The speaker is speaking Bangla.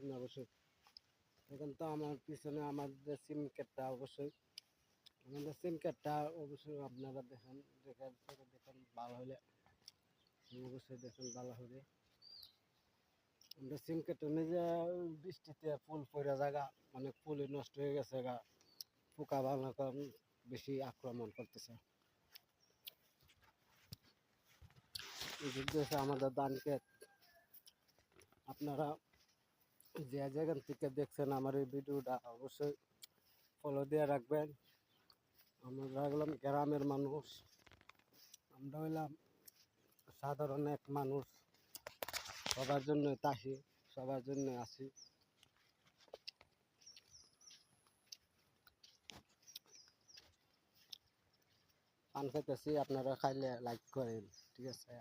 আপনি অবশ্যই দেখেন তো আমার পিছনে আমাদের সিম কার্ডটা অবশ্যই আমাদের সিম কার্ডটা অবশ্যই আপনারা দেখেন দেখেন ভালো হলে অবশ্যই দেখেন ভালো হবে আমরা সিম কার্ডটা নিজে বৃষ্টিতে ফুল পড়ে জায়গা অনেক ফুলই নষ্ট হয়ে গেছে গা পোকা বাংলা বেশি আক্রমণ করতেছে আমাদের ধান ক্ষেত আপনারা যে জায়গা থেকে দেখছেন আমার এই ভিডিওটা অবশ্যই ফলো দিয়ে রাখবেন আমরা হলাম গ্রামের মানুষ আমরা হইলাম সাধারণ এক মানুষ সবার জন্য তাহি সবার জন্য আসি পান খাইতেছি আপনারা খাইলে লাইক করেন ঠিক আছে